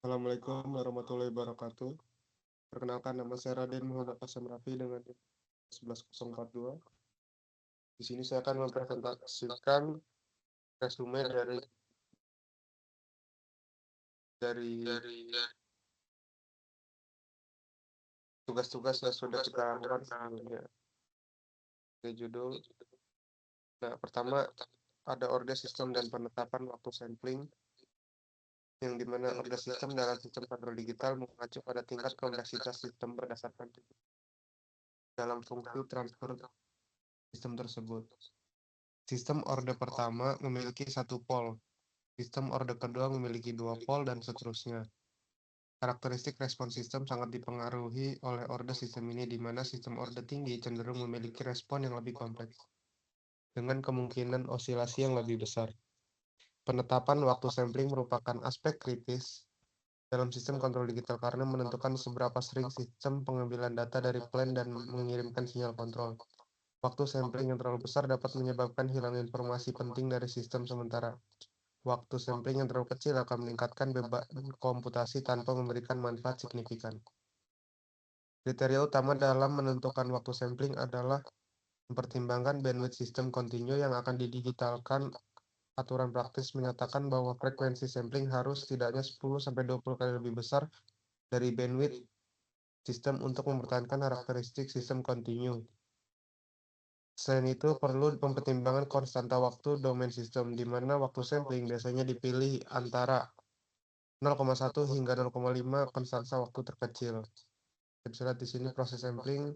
Assalamualaikum warahmatullahi wabarakatuh. Perkenalkan, nama saya Raden Muhammad Asam Rafi dengan 11042. Di sini saya akan mempresentasikan resume dari tugas-tugas yang sudah kita lakukan sebelumnya. Oke, judul. Nah, pertama ada order sistem dan penetapan waktu sampling, yang dimana order sistem dalam sistem kontrol digital mengacu pada tingkat kompleksitas sistem berdasarkan dalam fungsi transfer sistem tersebut. Sistem orde pertama memiliki satu pol, sistem orde kedua memiliki dua pol, dan seterusnya. Karakteristik respon sistem sangat dipengaruhi oleh orde sistem ini, di mana sistem orde tinggi cenderung memiliki respon yang lebih kompleks, dengan kemungkinan osilasi yang lebih besar. Penetapan waktu sampling merupakan aspek kritis dalam sistem kontrol digital karena menentukan seberapa sering sistem pengambilan data dari plan dan mengirimkan sinyal kontrol. Waktu sampling yang terlalu besar dapat menyebabkan hilang informasi penting dari sistem, sementara waktu sampling yang terlalu kecil akan meningkatkan beban komputasi tanpa memberikan manfaat signifikan. Kriteria utama dalam menentukan waktu sampling adalah mempertimbangkan bandwidth sistem kontinu yang akan didigitalkan. Aturan praktis menyatakan bahwa frekuensi sampling harus setidaknya 10-20 kali lebih besar dari bandwidth sistem untuk mempertahankan karakteristik sistem kontinu. Selain itu, perlu mempertimbangkan konstanta waktu domain sistem, di mana waktu sampling biasanya dipilih antara 0,1 hingga 0,5 konstanta waktu terkecil. Kita bisa lihat di sini proses sampling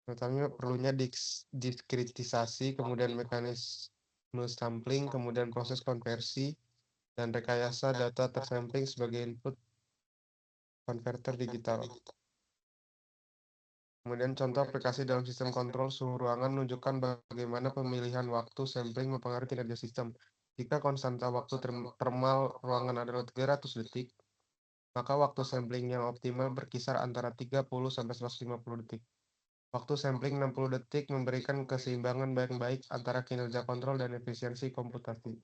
pertama perlunya diskritisasi, kemudian mekanisme sampling, kemudian proses konversi, dan rekayasa data tersampling sebagai input konverter digital. Kemudian contoh aplikasi dalam sistem kontrol suhu ruangan menunjukkan bagaimana pemilihan waktu sampling mempengaruhi kinerja sistem. Jika konstanta waktu termal ruangan adalah 300 detik, maka waktu sampling yang optimal berkisar antara 30-150 detik. Waktu sampling 60 detik memberikan keseimbangan baik-baik antara kinerja kontrol dan efisiensi komputasi.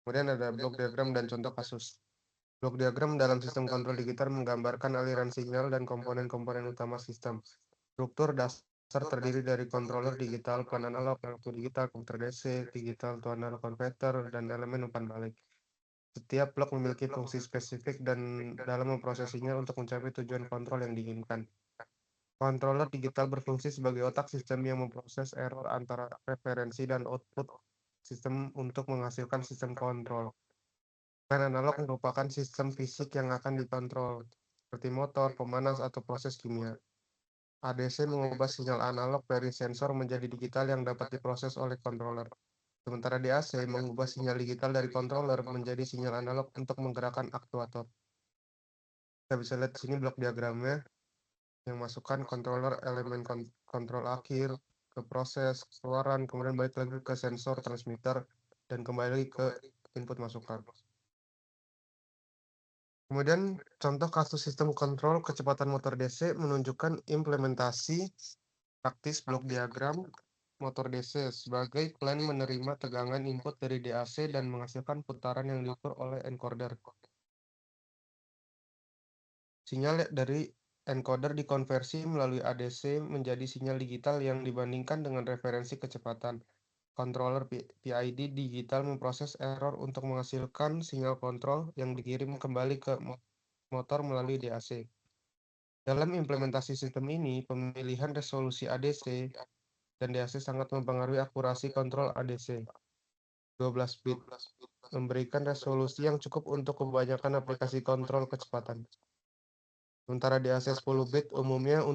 Kemudian ada blok diagram dan contoh kasus. Blok diagram dalam sistem kontrol digital menggambarkan aliran sinyal dan komponen-komponen utama sistem. Struktur dasar terdiri dari controller digital, pelan analog, waktu digital, komputer DC, digital to analog converter, dan elemen umpan balik. Setiap blok memiliki fungsi spesifik dan dalam memprosesinya untuk mencapai tujuan kontrol yang diinginkan. Controller digital berfungsi sebagai otak sistem yang memproses error antara referensi dan output sistem untuk menghasilkan sistem kontrol. Peran analog merupakan sistem fisik yang akan dikontrol, seperti motor, pemanas, atau proses kimia. ADC mengubah sinyal analog dari sensor menjadi digital yang dapat diproses oleh controller. Sementara DAC mengubah sinyal digital dari controller menjadi sinyal analog untuk menggerakkan aktuator. Kita bisa lihat di sini blok diagramnya, yang masukkan controller elemen kontrol akhir ke proses keluaran, kemudian balik lagi ke sensor transmitter, dan kembali ke input masukan. Kemudian contoh kasus sistem kontrol kecepatan motor DC menunjukkan implementasi praktis blok diagram motor DC sebagai plan menerima tegangan input dari DAC dan menghasilkan putaran yang diukur oleh encoder. Sinyal dari encoder dikonversi melalui ADC menjadi sinyal digital yang dibandingkan dengan referensi kecepatan. Controller PID digital memproses error untuk menghasilkan sinyal kontrol yang dikirim kembali ke motor melalui DAC. Dalam implementasi sistem ini, pemilihan resolusi ADC dan DAC sangat mempengaruhi akurasi kontrol ADC. 12 bit memberikan resolusi yang cukup untuk kebanyakan aplikasi kontrol kecepatan. Sementara DAC 10 bit umumnya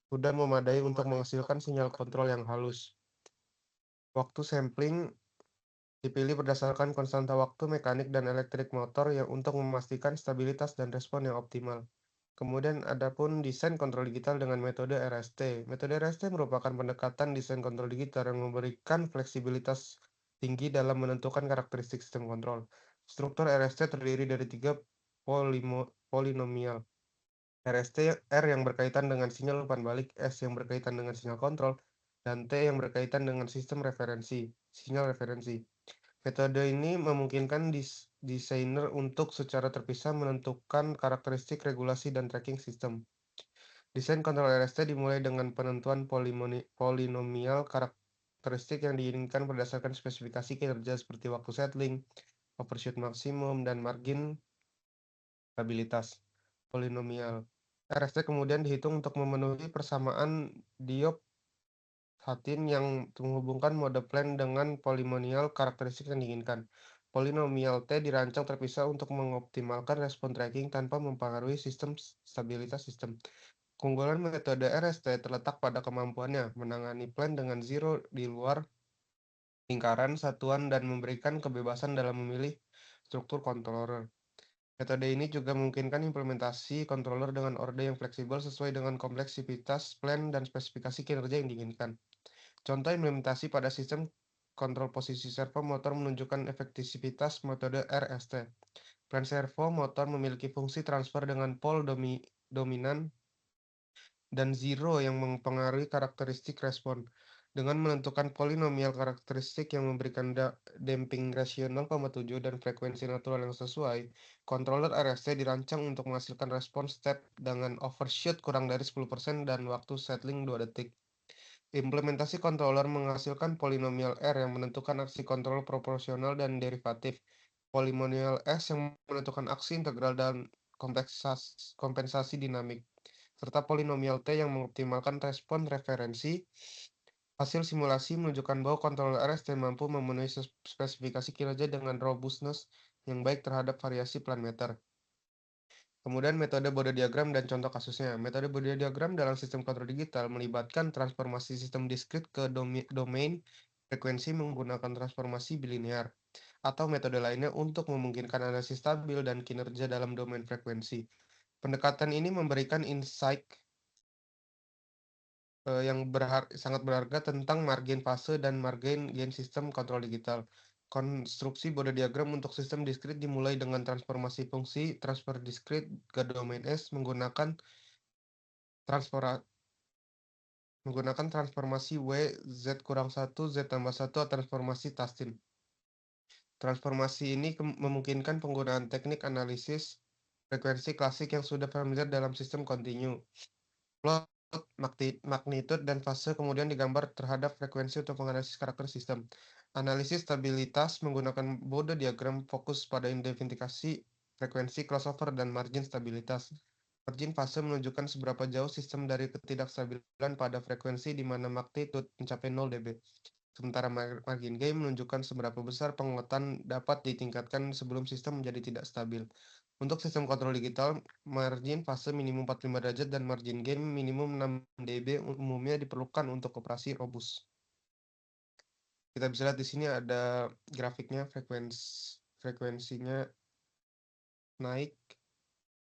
sudah memadai untuk menghasilkan sinyal kontrol yang halus. Waktu sampling dipilih berdasarkan konstanta waktu mekanik dan elektrik motor yang untuk memastikan stabilitas dan respon yang optimal. Kemudian adapun desain kontrol digital dengan metode RST. Metode RST merupakan pendekatan desain kontrol digital yang memberikan fleksibilitas tinggi dalam menentukan karakteristik sistem kontrol. Struktur RST terdiri dari 3 polinomial. R yang berkaitan dengan sinyal umpan balik, S yang berkaitan dengan sinyal kontrol, dan T yang berkaitan dengan sistem sinyal referensi. Metode ini memungkinkan desainer untuk secara terpisah menentukan karakteristik regulasi dan tracking sistem. Desain kontrol RST dimulai dengan penentuan polinomial karakteristik yang diinginkan berdasarkan spesifikasi kinerja seperti waktu settling, overshoot maksimum, dan margin stabilitas polinomial. RST kemudian dihitung untuk memenuhi persamaan Diop Hatin yang menghubungkan mode plan dengan polinomial karakteristik yang diinginkan. Polinomial T dirancang terpisah untuk mengoptimalkan respon tracking tanpa mempengaruhi stabilitas sistem. Keunggulan metode RST terletak pada kemampuannya menangani plan dengan zero di luar lingkaran satuan dan memberikan kebebasan dalam memilih struktur controller. Metode ini juga memungkinkan implementasi controller dengan orde yang fleksibel sesuai dengan kompleksitas plan dan spesifikasi kinerja yang diinginkan. Contoh implementasi pada sistem kontrol posisi servo motor menunjukkan efektivitas metode RST. Plan servo motor memiliki fungsi transfer dengan pole dominan dan zero yang mempengaruhi karakteristik respon. Dengan menentukan polinomial karakteristik yang memberikan damping ratio 0,7 dan frekuensi natural yang sesuai, controller RST dirancang untuk menghasilkan respon step dengan overshoot kurang dari 10% dan waktu settling 2 detik. Implementasi controller menghasilkan polinomial R yang menentukan aksi kontrol proporsional dan derivatif, polinomial S yang menentukan aksi integral dan kompensasi dinamik, serta polinomial T yang mengoptimalkan respon referensi. Hasil simulasi menunjukkan bahwa controller RST mampu memenuhi spesifikasi kinerja dengan robustness yang baik terhadap variasi plan meter. Kemudian metode Bode diagram dan contoh kasusnya. Metode Bode diagram dalam sistem kontrol digital melibatkan transformasi sistem diskrit ke domain frekuensi menggunakan transformasi bilinear atau metode lainnya untuk memungkinkan analisis stabil dan kinerja dalam domain frekuensi. Pendekatan ini memberikan insight yang sangat berharga tentang margin fase dan margin gain sistem kontrol digital. Konstruksi Bode diagram untuk sistem diskrit dimulai dengan transformasi fungsi transfer diskrit ke domain S menggunakan transformasi W, Z kurang 1, Z tambah 1, atau transformasi Tastin. Transformasi ini memungkinkan penggunaan teknik analisis frekuensi klasik yang sudah familiar dalam sistem kontinu. Plot, magnitude, dan fase kemudian digambar terhadap frekuensi untuk menganalisis karakter sistem. Analisis stabilitas menggunakan Bode diagram fokus pada identifikasi frekuensi crossover dan margin stabilitas. Margin fase menunjukkan seberapa jauh sistem dari ketidakstabilan pada frekuensi di mana magnitude mencapai 0 dB. Sementara margin gain menunjukkan seberapa besar penguatan dapat ditingkatkan sebelum sistem menjadi tidak stabil. Untuk sistem kontrol digital, margin fase minimum 45 derajat dan margin gain minimum 6 dB umumnya diperlukan untuk operasi robust. Kita bisa lihat di sini ada grafiknya, frekuensinya naik,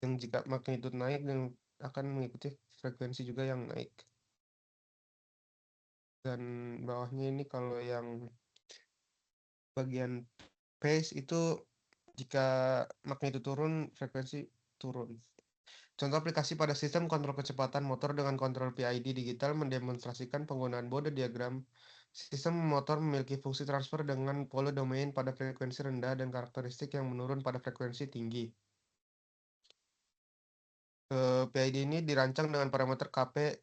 yang jika magnitude naik dan akan mengikuti frekuensi juga yang naik. Dan bawahnya ini kalau yang bagian phase itu jika magnitude turun, frekuensi turun. Contoh aplikasi pada sistem kontrol kecepatan motor dengan kontrol PID digital mendemonstrasikan penggunaan Bode diagram. Sistem motor memiliki fungsi transfer dengan pole domain pada frekuensi rendah dan karakteristik yang menurun pada frekuensi tinggi. PID ini dirancang dengan parameter KP,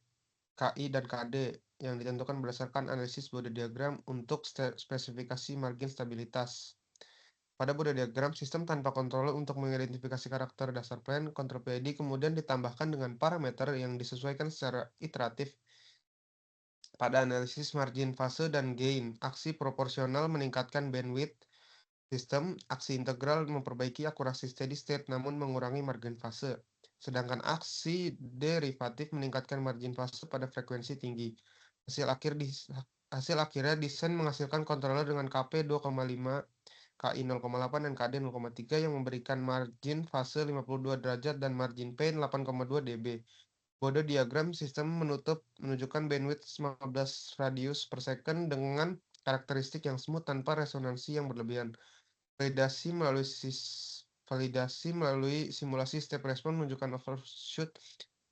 KI, dan KD yang ditentukan berdasarkan analisis Bode diagram untuk spesifikasi margin stabilitas. Pada Bode diagram, sistem tanpa controller untuk mengidentifikasi karakter dasar plan, kontrol PID kemudian ditambahkan dengan parameter yang disesuaikan secara iteratif pada analisis margin fase dan gain. Aksi proporsional meningkatkan bandwidth sistem, aksi integral memperbaiki akurasi steady state namun mengurangi margin fase. Sedangkan aksi derivatif meningkatkan margin fase pada frekuensi tinggi. Hasil akhirnya desain menghasilkan controller dengan KP 2,5, KI 0,8, dan KD 0,3 yang memberikan margin fase 52 derajat dan margin pain 8,2 dB. Bode diagram sistem menunjukkan bandwidth 15 radius per second dengan karakteristik yang smooth tanpa resonansi yang berlebihan. Validasi melalui simulasi step respon menunjukkan overshoot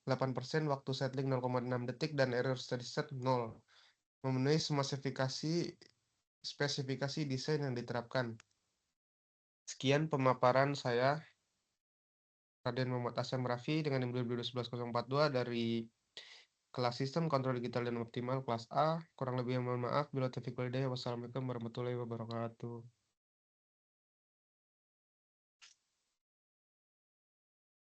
8%, waktu settling 0,6 detik, dan error steady state 0. Memenuhi semua spesifikasi desain yang diterapkan. Sekian pemaparan saya, Raden Muhammad Asam Raffi, dengan NIM 2012-1042 dari kelas Sistem Kontrol Digital dan Optimal kelas A. Kurang lebih mohon maaf. Bila taufiq walhidayah. Wassalamualaikum warahmatullahi wabarakatuh.